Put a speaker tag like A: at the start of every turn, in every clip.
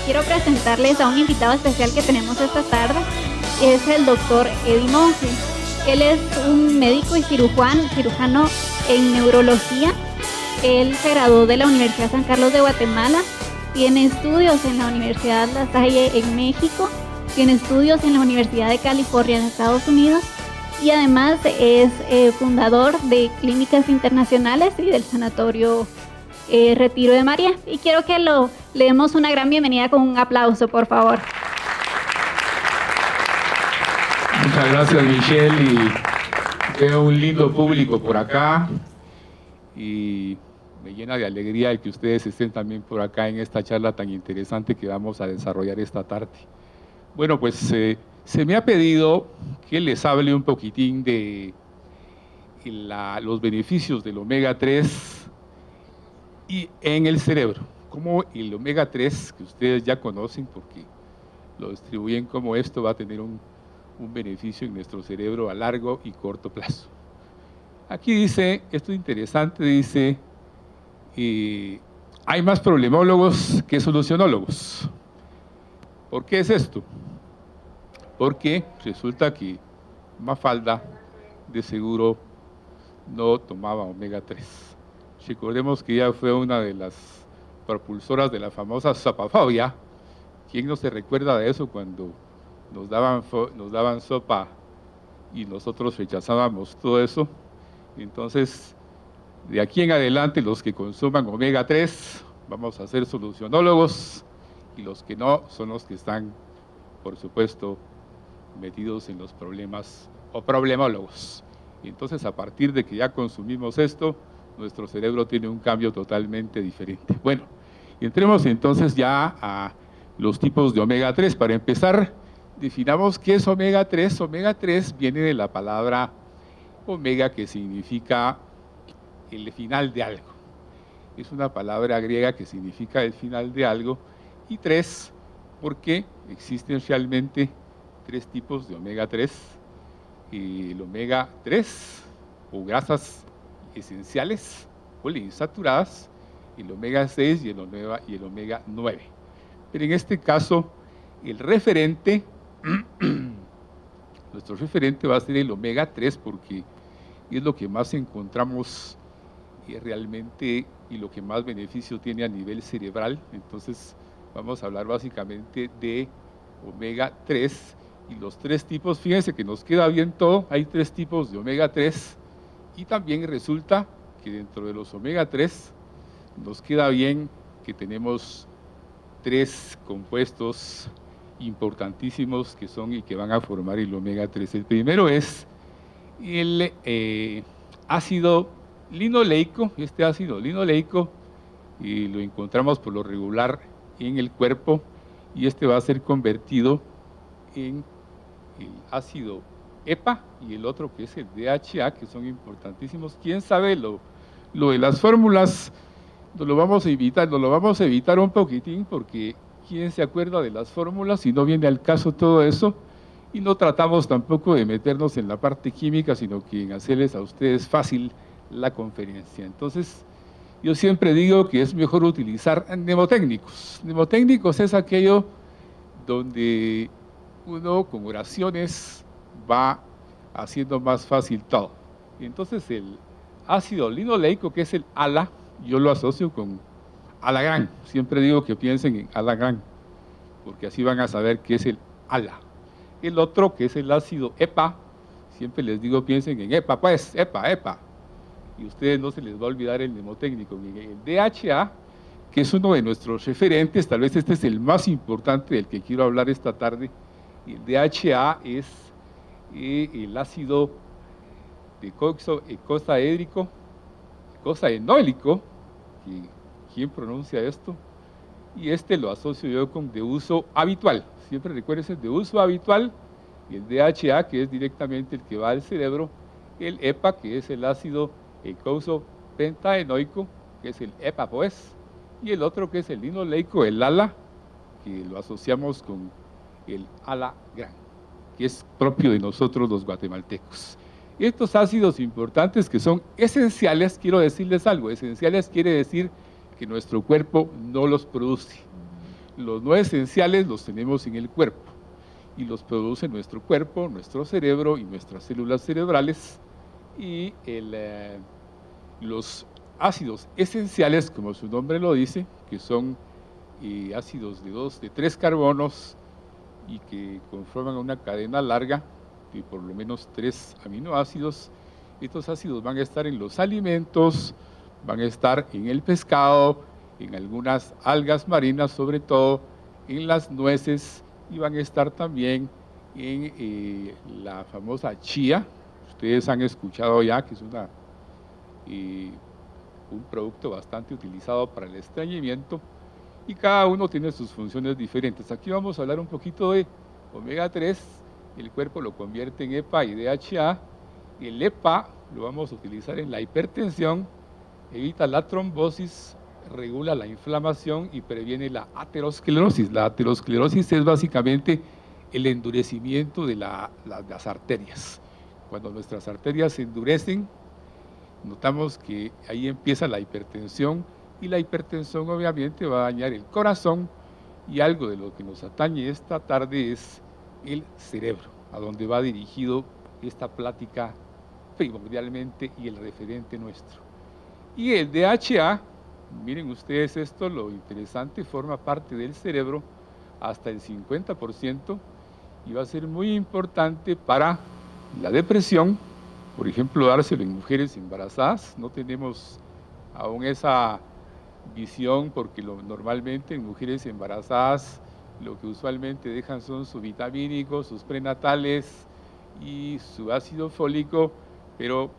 A: quiero presentarles a un invitado especial que tenemos esta tarde. Es el doctor Eddie Monge. Él es un médico y cirujano en neurología. Él se graduó de la Universidad San Carlos de Guatemala. Tiene estudios en la Universidad La Salle en México. Tiene estudios en la Universidad de California en Estados Unidos. Y además es fundador de Clínicas Internacionales y del Sanatorio Retiro de María. Y quiero que le demos una gran bienvenida con un aplauso, por favor.
B: Muchas gracias, Michelle, y veo un lindo público por acá y me llena de alegría el que ustedes estén también por acá en esta charla tan interesante que vamos a desarrollar esta tarde. Bueno, pues se me ha pedido que les hable un poquitín de los beneficios del omega 3 y en el cerebro, como el omega 3 que ustedes ya conocen porque lo distribuyen como esto va a tener un beneficio en nuestro cerebro a largo y corto plazo. Aquí dice, esto es interesante, dice, hay más problemólogos que solucionólogos. ¿Por qué es esto? Porque resulta que Mafalda de seguro no tomaba omega 3. Recordemos que ella fue una de las propulsoras de la famosa sopafobia. ¿Quién no se recuerda de eso cuando nos daban sopa y nosotros rechazábamos todo eso? Entonces, de aquí en adelante, los que consuman omega 3 vamos a ser solucionólogos y los que no son los que están, por supuesto, metidos en los problemas o problemólogos. Y entonces, a partir de que ya consumimos esto, nuestro cerebro tiene un cambio totalmente diferente. Bueno, entremos entonces ya a los tipos de omega 3. Para empezar, definamos qué es omega 3. Omega 3 viene de la palabra omega, que significa el final de algo. Es una palabra griega que significa el final de algo, y 3 porque existen realmente 3 tipos de omega 3. El omega 3 o grasas esenciales poliinsaturadas, el omega 6 y el omega 9. Pero en este caso, el referente, nuestro referente va a ser el omega 3 porque es lo que más encontramos realmente y lo que más beneficio tiene a nivel cerebral. Entonces vamos a hablar básicamente de omega 3 y los 3 tipos. Fíjense que nos queda bien todo, hay 3 tipos de omega 3 y también resulta que dentro de los omega 3 nos queda bien que tenemos 3 compuestos importantísimos que son y que van a formar el omega 3. El primero es el ácido linoleico. Este ácido linoleico lo encontramos por lo regular en el cuerpo y este va a ser convertido en el ácido EPA y el otro que es el DHA, que son importantísimos. ¿Quién sabe lo de las fórmulas? Nos lo vamos a evitar un poquitín porque ¿quién se acuerda de las fórmulas si no viene al caso todo eso? Y no tratamos tampoco de meternos en la parte química, sino que en hacerles a ustedes fácil la conferencia. Entonces, yo siempre digo que es mejor utilizar mnemotécnicos. Mnemotécnicos es aquello donde uno con oraciones va haciendo más fácil todo. Entonces, el ácido linoleico, que es el ALA, yo lo asocio con Alagrán. Siempre digo que piensen en Alagrán, porque así van a saber qué es el ALA. El otro, que es el ácido EPA, siempre les digo piensen en EPA, pues, EPA. Y a ustedes no se les va a olvidar el mnemotécnico. El DHA, que es uno de nuestros referentes, tal vez este es el más importante del que quiero hablar esta tarde. El DHA es el ácido de cosaenólico, ¿quién pronuncia esto? Y este lo asocio yo con de uso habitual. Siempre recuérdense, de uso habitual, el DHA, que es directamente el que va al cerebro, el EPA, que es el ácido eicosapentaenoico, que es el EPA, pues, y el otro que es el linoleico, el ALA, que lo asociamos con el Alagrán, que es propio de nosotros los guatemaltecos. Estos ácidos importantes que son esenciales, quiero decirles algo, esenciales quiere decir que nuestro cuerpo no los produce. Los no esenciales los tenemos en el cuerpo y los produce nuestro cuerpo, nuestro cerebro y nuestras células cerebrales. Y los ácidos esenciales, como su nombre lo dice, que son ácidos de 3 carbonos y que conforman una cadena larga de por lo menos 3 aminoácidos. Estos ácidos van a estar en los alimentos, van a estar en el pescado, en algunas algas marinas, sobre todo en las nueces, y van a estar también en la famosa chía. Ustedes han escuchado ya que es un producto bastante utilizado para el estreñimiento, y cada uno tiene sus funciones diferentes. Aquí vamos a hablar un poquito de omega 3, el cuerpo lo convierte en EPA y DHA. El EPA lo vamos a utilizar en la hipertensión, evita la trombosis, regula la inflamación y previene la aterosclerosis. La aterosclerosis es básicamente el endurecimiento de las arterias. Cuando nuestras arterias se endurecen, notamos que ahí empieza la hipertensión, y la hipertensión obviamente va a dañar el corazón, y algo de lo que nos atañe esta tarde es el cerebro, a donde va dirigido esta plática primordialmente y el referente nuestro. Y el DHA, miren ustedes esto, lo interesante, forma parte del cerebro hasta el 50%, y va a ser muy importante para la depresión, por ejemplo, dárselo en mujeres embarazadas. No tenemos aún esa visión porque normalmente en mujeres embarazadas lo que usualmente dejan son su vitamínico, sus prenatales y su ácido fólico, pero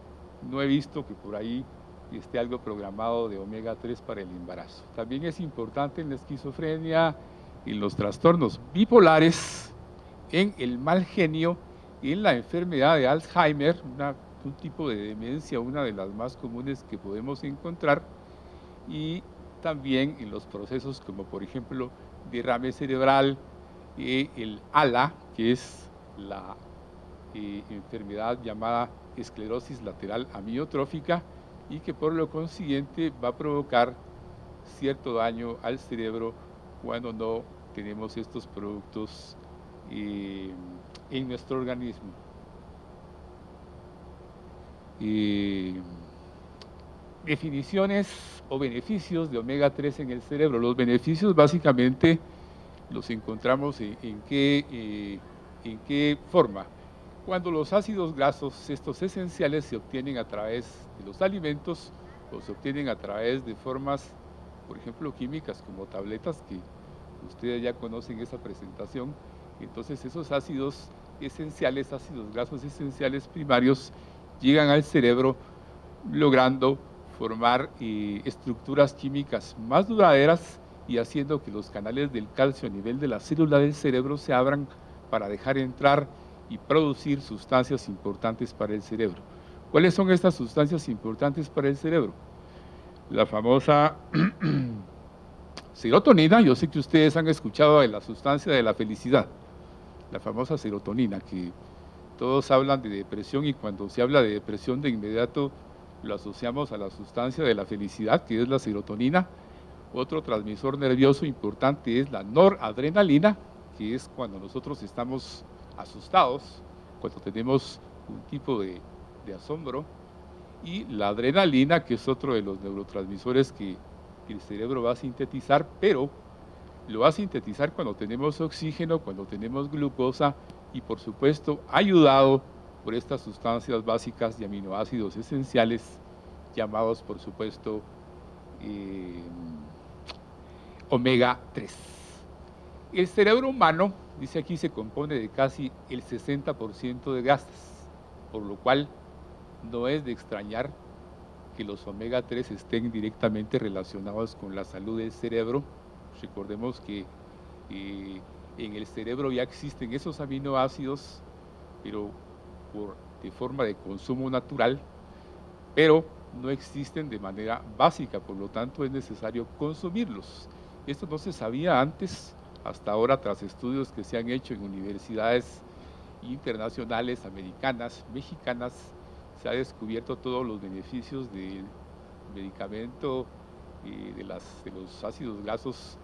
B: no he visto que por ahí esté algo programado de omega 3 para el embarazo. También es importante en la esquizofrenia, en los trastornos bipolares, en el mal genio, en la enfermedad de Alzheimer, un tipo de demencia, una de las más comunes que podemos encontrar, y también en los procesos como por ejemplo derrame cerebral, el ALA, que es la enfermedad llamada esclerosis lateral amiotrófica, y que por lo consiguiente va a provocar cierto daño al cerebro cuando no tenemos estos productos en nuestro organismo. Definiciones o beneficios de omega 3 en el cerebro. Los beneficios básicamente los encontramos en qué forma. Cuando los ácidos grasos, estos esenciales, se obtienen a través de los alimentos o se obtienen a través de formas, por ejemplo, químicas como tabletas, que ustedes ya conocen esa presentación. Entonces esos ácidos esenciales, ácidos grasos esenciales primarios, llegan al cerebro logrando formar estructuras químicas más duraderas y haciendo que los canales del calcio a nivel de la célula del cerebro se abran para dejar entrar y producir sustancias importantes para el cerebro. ¿Cuáles son estas sustancias importantes para el cerebro? La famosa serotonina. Yo sé que ustedes han escuchado de la sustancia de la felicidad, la famosa serotonina, que todos hablan de depresión, y cuando se habla de depresión de inmediato lo asociamos a la sustancia de la felicidad, que es la serotonina. Otro transmisor nervioso importante es la noradrenalina, que es cuando nosotros estamos asustados, cuando tenemos un tipo de asombro, y la adrenalina, que es otro de los neurotransmisores que el cerebro va a sintetizar, pero lo va a sintetizar cuando tenemos oxígeno, cuando tenemos glucosa, y por supuesto ayudado por estas sustancias básicas y aminoácidos esenciales llamados por supuesto omega 3. El cerebro humano, dice aquí, se compone de casi el 60% de grasas, por lo cual no es de extrañar que los omega 3 estén directamente relacionados con la salud del cerebro. Recordemos que en el cerebro ya existen esos aminoácidos, pero de forma de consumo natural, pero no existen de manera básica, por lo tanto es necesario consumirlos. Esto no se sabía antes, hasta ahora, tras estudios que se han hecho en universidades internacionales, americanas, mexicanas, se ha descubierto todos los beneficios del medicamento, de los ácidos grasos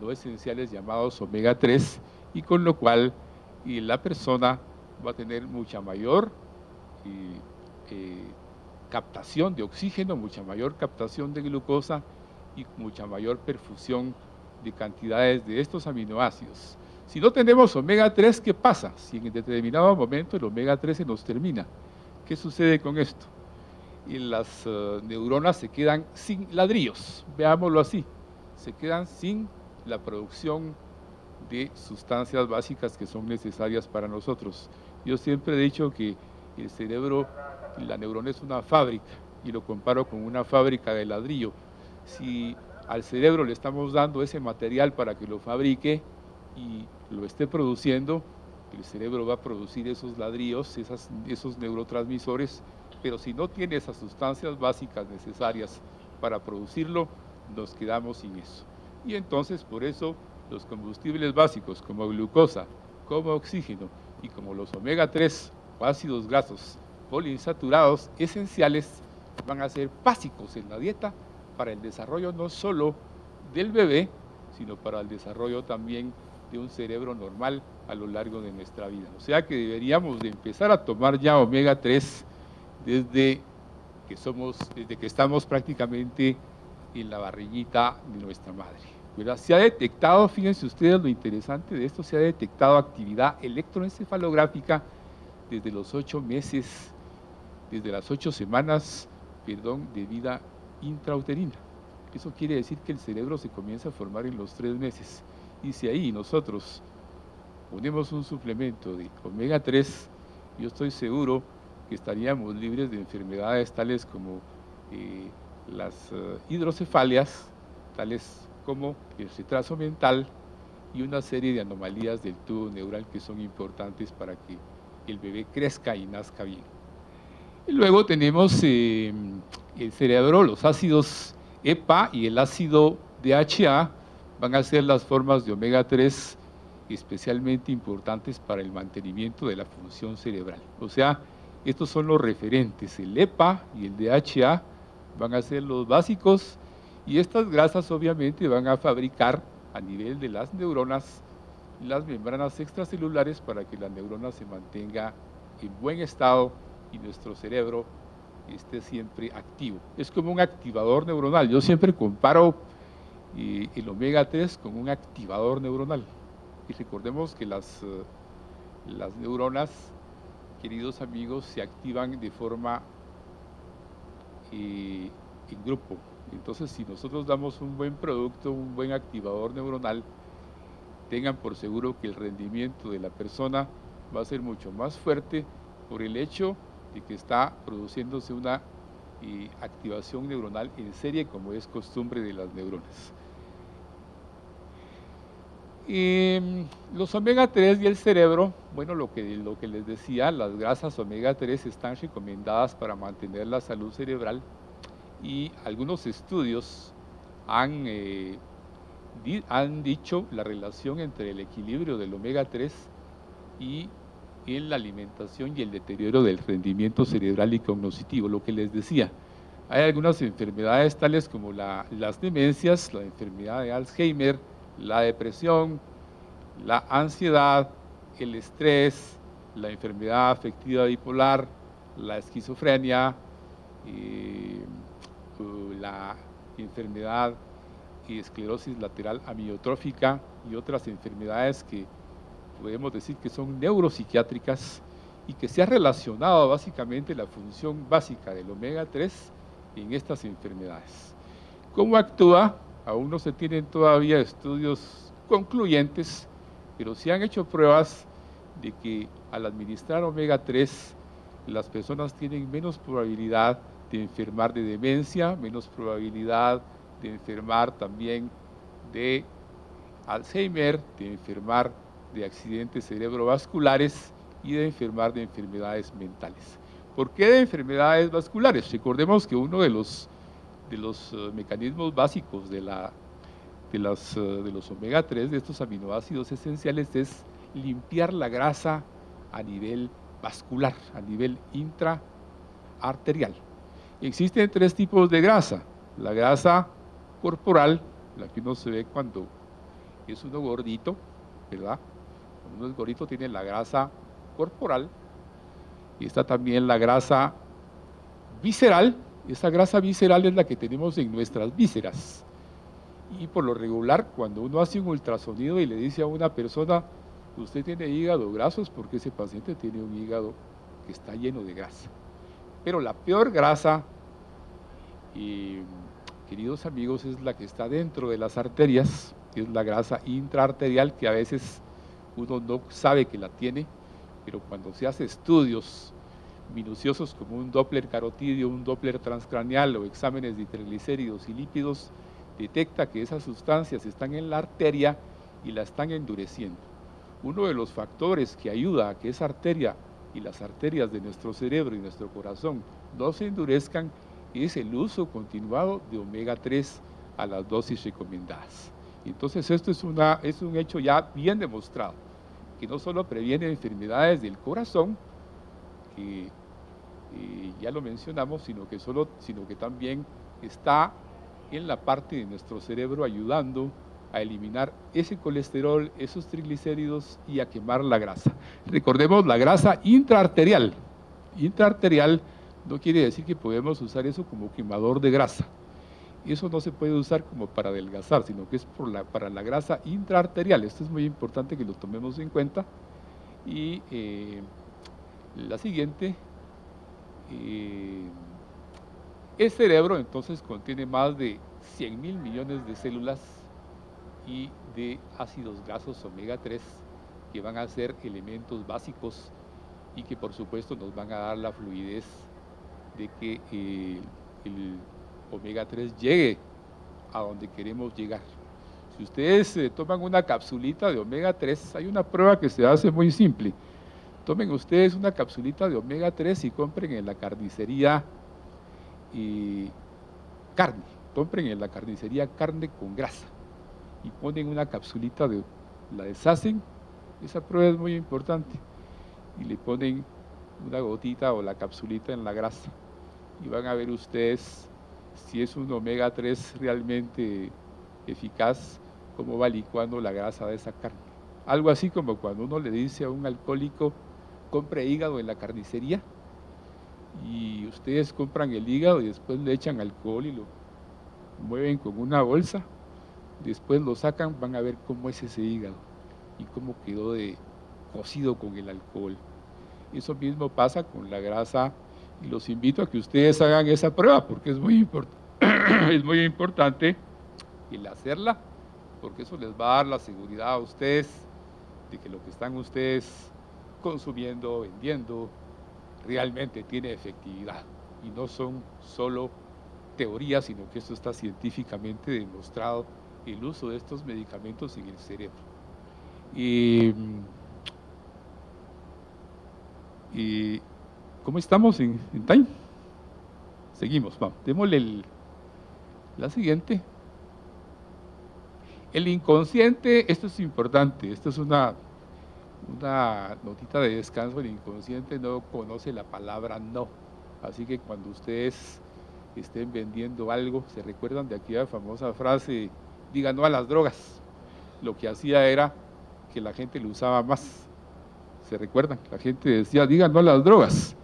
B: no esenciales llamados omega 3, y con lo cual la persona va a tener mucha mayor captación de oxígeno, mucha mayor captación de glucosa y mucha mayor perfusión de cantidades de estos aminoácidos. Si no tenemos omega 3, ¿qué pasa? Si en determinado momento el omega 3 se nos termina, ¿qué sucede con esto? Y las neuronas se quedan sin ladrillos, veámoslo así, se quedan sin la producción de sustancias básicas que son necesarias para nosotros. Yo siempre he dicho que el cerebro, la neurona es una fábrica, y lo comparo con una fábrica de ladrillo. Si al cerebro le estamos dando ese material para que lo fabrique y lo esté produciendo, el cerebro va a producir esos ladrillos, esos neurotransmisores, pero si no tiene esas sustancias básicas necesarias para producirlo, nos quedamos sin eso. Y entonces, por eso, los combustibles básicos como glucosa, como oxígeno y como los omega 3 o ácidos grasos poliinsaturados esenciales van a ser básicos en la dieta para el desarrollo no solo del bebé, sino para el desarrollo también de un cerebro normal a lo largo de nuestra vida. O sea que deberíamos de empezar a tomar ya omega 3 desde que estamos prácticamente en la barriguita de nuestra madre, ¿verdad? Se ha detectado, fíjense ustedes lo interesante de esto, se ha detectado actividad electroencefalográfica desde los 8 meses, desde las 8 semanas, de vida intrauterina. Eso quiere decir que el cerebro se comienza a formar en los 3 meses. Y si ahí nosotros ponemos un suplemento de omega 3, yo estoy seguro que estaríamos libres de enfermedades tales como las hidrocefalias, tales como el retraso mental y una serie de anomalías del tubo neural que son importantes para que el bebé crezca y nazca bien. Y luego tenemos el cerebro, los ácidos EPA y el ácido DHA van a ser las formas de omega 3 especialmente importantes para el mantenimiento de la función cerebral. O sea, estos son los referentes, el EPA y el DHA van a ser los básicos, y estas grasas obviamente van a fabricar a nivel de las neuronas las membranas extracelulares para que la neurona se mantenga en buen estado y nuestro cerebro esté siempre activo. Es como un activador neuronal. Yo siempre comparo el omega 3 con un activador neuronal. Y recordemos que las neuronas, queridos amigos, se activan de forma en grupo. Entonces, si nosotros damos un buen producto, un buen activador neuronal, tengan por seguro que el rendimiento de la persona va a ser mucho más fuerte por el hecho de que está produciéndose una activación neuronal en serie, como es costumbre de las neuronas. Los omega 3 y el cerebro, bueno, lo que les decía, las grasas omega 3 están recomendadas para mantener la salud cerebral, y algunos estudios han dicho la relación entre el equilibrio del omega 3 y en la alimentación y el deterioro del rendimiento cerebral y cognitivo. Lo que les decía, hay algunas enfermedades tales como las demencias, la enfermedad de Alzheimer, la depresión, la ansiedad, el estrés, la enfermedad afectiva bipolar, la esquizofrenia, la enfermedad y esclerosis lateral amiotrófica y otras enfermedades que podemos decir que son neuropsiquiátricas, y que se ha relacionado básicamente la función básica del omega 3 en estas enfermedades. ¿Cómo actúa? Aún no se tienen todavía estudios concluyentes, pero se han hecho pruebas de que al administrar omega 3 las personas tienen menos probabilidad de enfermar de demencia, menos probabilidad de enfermar también de Alzheimer, de enfermar de accidentes cerebrovasculares y de enfermar de enfermedades mentales. ¿Por qué de enfermedades vasculares? Recordemos que uno de los mecanismos básicos de los omega 3, de estos aminoácidos esenciales, es limpiar la grasa a nivel vascular, a nivel intraarterial. Existen 3 tipos de grasa: la grasa corporal, la que uno se ve cuando es uno gordito, ¿verdad? Cuando uno es gordito tiene la grasa corporal y está también la grasa visceral. Esa grasa visceral es la que tenemos en nuestras vísceras. Y por lo regular, cuando uno hace un ultrasonido y le dice a una persona, usted tiene hígado graso, es porque ese paciente tiene un hígado que está lleno de grasa. Pero la peor grasa, queridos amigos, es la que está dentro de las arterias, que es la grasa intraarterial, que a veces uno no sabe que la tiene, pero cuando se hace estudios minuciosos como un Doppler carotidio, un Doppler transcraneal o exámenes de triglicéridos y lípidos, detecta que esas sustancias están en la arteria y la están endureciendo. Uno de los factores que ayuda a que esa arteria y las arterias de nuestro cerebro y nuestro corazón no se endurezcan es el uso continuado de omega 3 a las dosis recomendadas. Entonces esto es un hecho ya bien demostrado, que no solo previene enfermedades del corazón, que ya lo mencionamos, sino que también está en la parte de nuestro cerebro ayudando a eliminar ese colesterol, esos triglicéridos y a quemar la grasa. Recordemos la grasa intraarterial. Intraarterial no quiere decir que podemos usar eso como quemador de grasa. Eso no se puede usar como para adelgazar, sino que es para la grasa intraarterial. Esto es muy importante que lo tomemos en cuenta. Y la siguiente, el cerebro entonces contiene más de 100.000 millones de células y de ácidos grasos omega 3 que van a ser elementos básicos y que por supuesto nos van a dar la fluidez de que el omega 3 llegue a donde queremos llegar. Si ustedes toman una capsulita de omega 3, hay una prueba que se hace muy simple. Tomen ustedes una capsulita de omega 3 y compren en la carnicería carne. Compren en la carnicería carne con grasa y ponen una capsulita, la deshacen. Esa prueba es muy importante. Y le ponen una gotita o la capsulita en la grasa. Y van a ver ustedes si es un omega 3 realmente eficaz, cómo va licuando la grasa de esa carne. Algo así como cuando uno le dice a un alcohólico, compre hígado en la carnicería, y ustedes compran el hígado y después le echan alcohol y lo mueven con una bolsa, después lo sacan, van a ver cómo es ese hígado y cómo quedó cocido con el alcohol. Eso mismo pasa con la grasa y los invito a que ustedes hagan esa prueba porque es muy importante el hacerla, porque eso les va a dar la seguridad a ustedes de que lo que están ustedes consumiendo, vendiendo, realmente tiene efectividad y no son solo teorías, sino que esto está científicamente demostrado, el uso de estos medicamentos en el cerebro. Y ¿cómo estamos en time? Seguimos, vamos, démosle la siguiente. El inconsciente, esto es importante, esto es una notita de descanso. El inconsciente no conoce la palabra no, así que cuando ustedes estén vendiendo algo, se recuerdan de aquella famosa frase, diga no a las drogas. Lo que hacía era que la gente lo usaba más. ¿Se recuerdan? La gente decía, diga no a las drogas.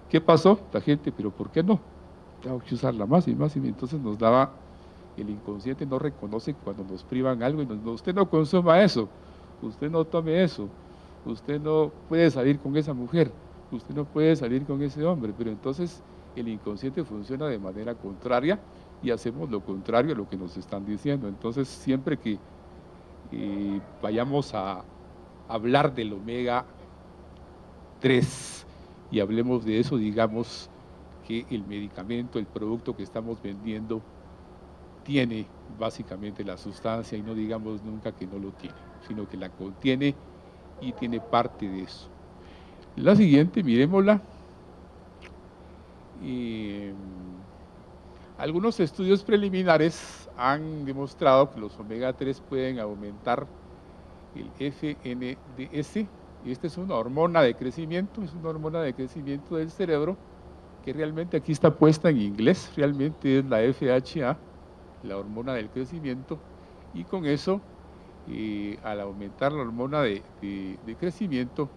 B: ¿Qué pasó? La gente, pero ¿por qué no? Tengo que usarla más y más, y entonces nos daba, el inconsciente no reconoce cuando nos privan algo y usted no consuma eso, usted no tome eso, usted no puede salir con esa mujer, usted no puede salir con ese hombre, pero entonces el inconsciente funciona de manera contraria y hacemos lo contrario a lo que nos están diciendo. Entonces siempre que vayamos a hablar del omega 3 y hablemos de eso, digamos que el medicamento, el producto que estamos vendiendo tiene básicamente la sustancia, y no digamos nunca que no lo tiene, sino que la contiene y tiene parte de eso. La siguiente, miremosla. Algunos estudios preliminares han demostrado que los omega 3 pueden aumentar el FNDS. Esta es una hormona de crecimiento, es una hormona de crecimiento del cerebro, que realmente aquí está puesta en inglés, realmente es la FHA, la hormona del crecimiento, y con eso al aumentar la hormona de crecimiento,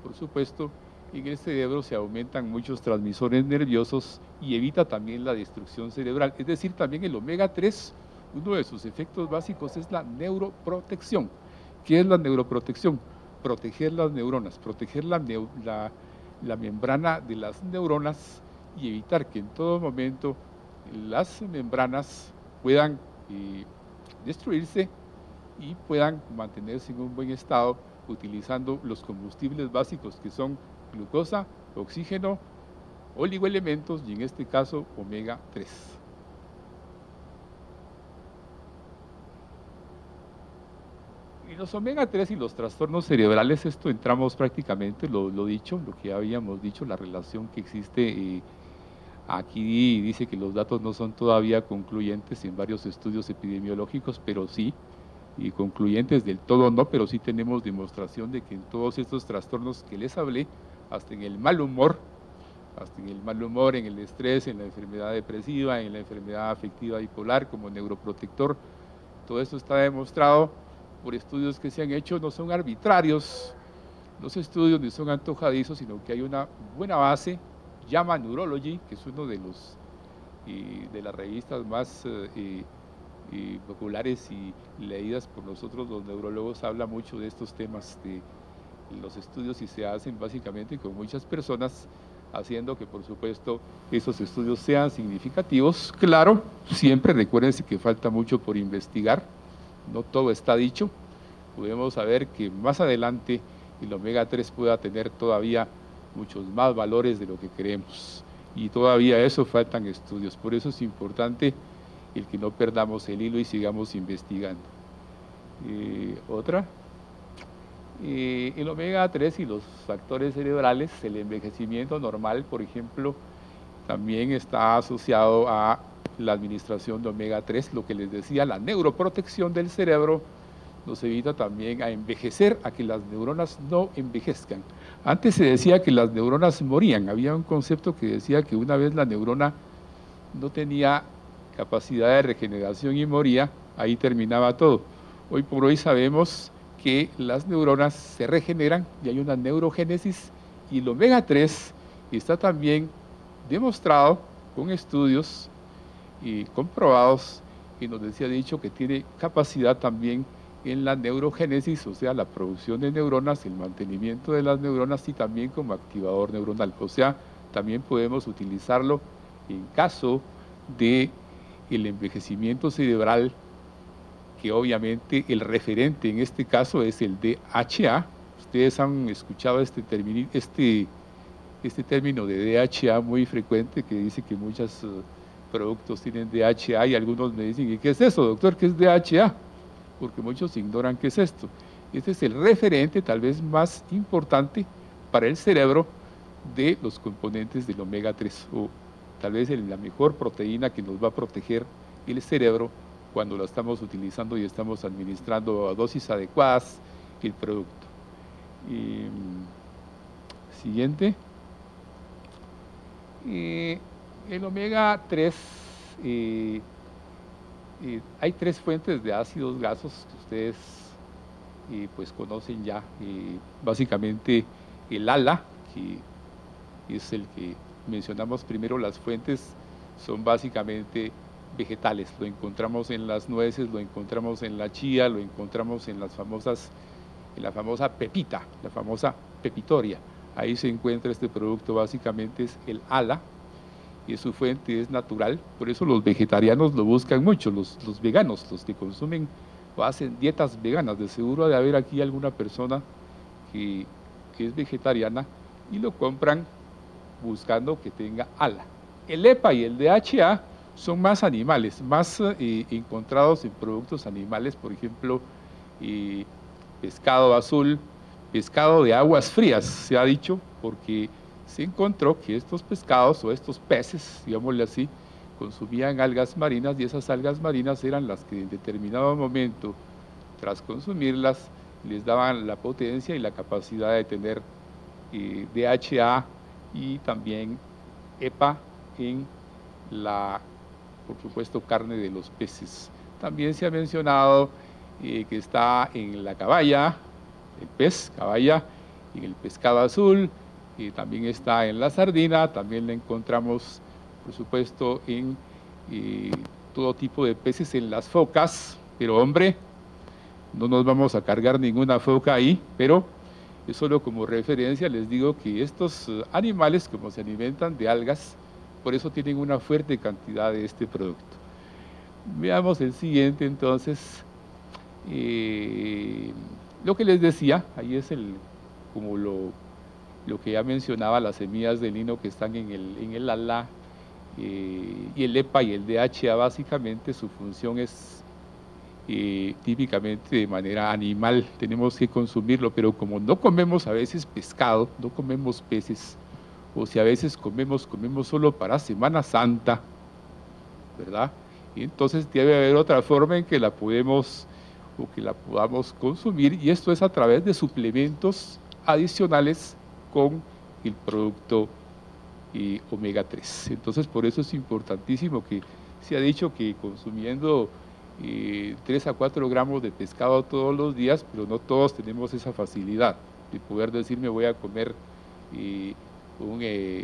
B: por supuesto, en el cerebro se aumentan muchos transmisores nerviosos y evita también la destrucción cerebral. Es decir, también el omega 3, uno de sus efectos básicos es la neuroprotección. ¿Qué es la neuroprotección? Proteger las neuronas, proteger la membrana de las neuronas y evitar que en todo momento las membranas puedan destruirse y puedan mantenerse en un buen estado utilizando los combustibles básicos que son glucosa, oxígeno, oligoelementos y en este caso omega 3. Y los omega 3 y los trastornos cerebrales, esto entramos prácticamente, lo dicho, lo que habíamos dicho, la relación que existe. Aquí dice que los datos no son todavía concluyentes en varios estudios epidemiológicos, pero sí, y concluyentes del todo no, pero sí tenemos demostración de que en todos estos trastornos que les hablé, hasta en el mal humor, en el estrés, en la enfermedad depresiva, en la enfermedad afectiva bipolar como neuroprotector, todo esto está demostrado por estudios que se han hecho, no son arbitrarios los estudios ni son antojadizos, sino que hay una buena base. JAMA Neurology, que es uno de los de las revistas más populares y leídas por nosotros los neurólogos, habla mucho de estos temas de los estudios y se hacen básicamente con muchas personas, haciendo que por supuesto esos estudios sean significativos. Claro, siempre recuérdense que falta mucho por investigar, no todo está dicho, podemos saber que más adelante el omega 3 pueda tener todavía muchos más valores de lo que creemos y todavía eso faltan estudios, por eso es importante el que no perdamos el hilo y sigamos investigando. El omega 3 y los factores cerebrales, el envejecimiento normal, por ejemplo, también está asociado a la administración de omega 3, lo que les decía, la neuroprotección del cerebro nos evita también a envejecer, a que las neuronas no envejezcan. Antes se decía que las neuronas morían, había un concepto que decía que una vez la neurona no tenía capacidad de regeneración y moría, ahí terminaba todo. Hoy por hoy sabemos que las neuronas se regeneran y hay una neurogénesis, y el omega 3 está también demostrado con estudios y comprobados, y nos decía dicho que tiene capacidad también en la neurogénesis, o sea, la producción de neuronas, el mantenimiento de las neuronas y también como activador neuronal. O sea, también podemos utilizarlo en caso de el envejecimiento cerebral, que obviamente el referente en este caso es el DHA. Ustedes han escuchado este término de DHA muy frecuente, que dice que muchos productos tienen DHA, y algunos me dicen, ¿y qué es eso, doctor? ¿Qué es DHA? Porque muchos ignoran qué es esto. Este es el referente tal vez más importante para el cerebro de los componentes del omega 3, o tal vez la mejor proteína que nos va a proteger el cerebro cuando la estamos utilizando y estamos administrando a dosis adecuadas el producto. Siguiente. El omega 3, hay tres fuentes de ácidos grasos que ustedes pues conocen ya, básicamente el ALA, que es el que mencionamos primero. Las fuentes son básicamente vegetales, lo encontramos en las nueces, lo encontramos en la chía, lo encontramos en la famosa pepita, la famosa pepitoria. Ahí se encuentra este producto, básicamente es el ALA, y su fuente es natural. Por eso los vegetarianos lo buscan mucho, los veganos, los que consumen o hacen dietas veganas. De seguro ha de haber aquí alguna persona que es vegetariana y lo compran buscando que tenga ALA. El EPA y el DHA son más animales, más encontrados en productos animales, por ejemplo, pescado azul, pescado de aguas frías, se ha dicho, porque se encontró que estos pescados o estos peces, digámosle así, consumían algas marinas, y esas algas marinas eran las que en determinado momento, tras consumirlas, les daban la potencia y la capacidad de tener DHA y también EPA en la, por supuesto, carne de los peces. También se ha mencionado que está en la caballa, el pez caballa, en el pescado azul, también está en la sardina, también la encontramos, por supuesto, en todo tipo de peces, en las focas, pero hombre, no nos vamos a cargar ninguna foca ahí, pero es solo como referencia, les digo que estos animales, como se alimentan de algas, por eso tienen una fuerte cantidad de este producto. Veamos el siguiente, entonces. Lo que les decía, ahí es como lo que ya mencionaba, las semillas de lino que están en el ala, y el EPA y el DHA, básicamente su función es típicamente de manera animal, tenemos que consumirlo, pero como no comemos a veces pescado, no comemos peces, o si a veces comemos solo para Semana Santa, ¿verdad? Y entonces debe haber otra forma en que la podamos consumir, y esto es a través de suplementos adicionales con el producto omega 3. Entonces por eso es importantísimo que se ha dicho que consumiendo 3 a 4 gramos de pescado todos los días, pero no todos tenemos esa facilidad de poder decir me voy a comer un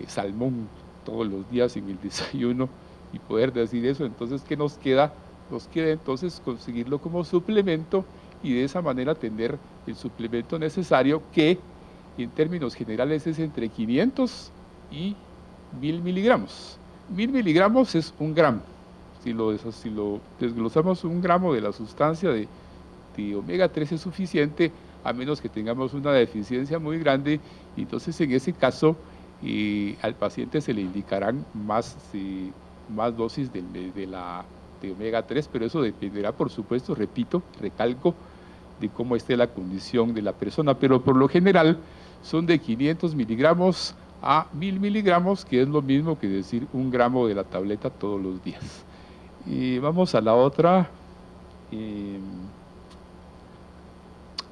B: salmón todos los días en el desayuno y poder decir eso. Entonces, ¿qué nos queda? Nos queda entonces conseguirlo como suplemento y de esa manera tener el suplemento necesario, que en términos generales es entre 500 y 1000 miligramos. 1000 miligramos es 1 gramo. Si lo desglosamos, 1 gramo de la sustancia de omega 3 es suficiente, a menos que tengamos una deficiencia muy grande. Entonces, en ese caso, al paciente se le indicarán más dosis de omega 3, pero eso dependerá, por supuesto, repito, recalco, de cómo esté la condición de la persona, pero por lo general son de 500 miligramos a 1000 miligramos, que es lo mismo que decir 1 gramo de la tableta todos los días. Y vamos a la otra.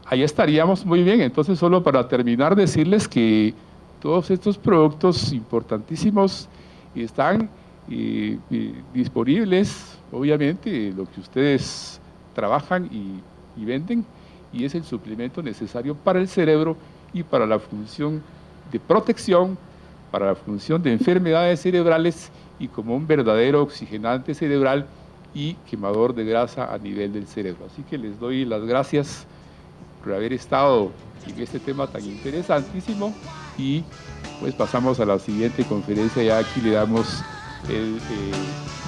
B: Ahí estaríamos muy bien. Entonces, solo para terminar, decirles que todos estos productos importantísimos están disponibles, obviamente, lo que ustedes trabajan y venden, y es el suplemento necesario para el cerebro y para la función de protección, para la función de enfermedades cerebrales y como un verdadero oxigenante cerebral y quemador de grasa a nivel del cerebro. Así que les doy las gracias por haber estado en este tema tan interesantísimo, y pues pasamos a la siguiente conferencia. Ya aquí le damos el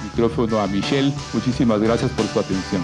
B: micrófono a Michelle. Muchísimas gracias por su atención.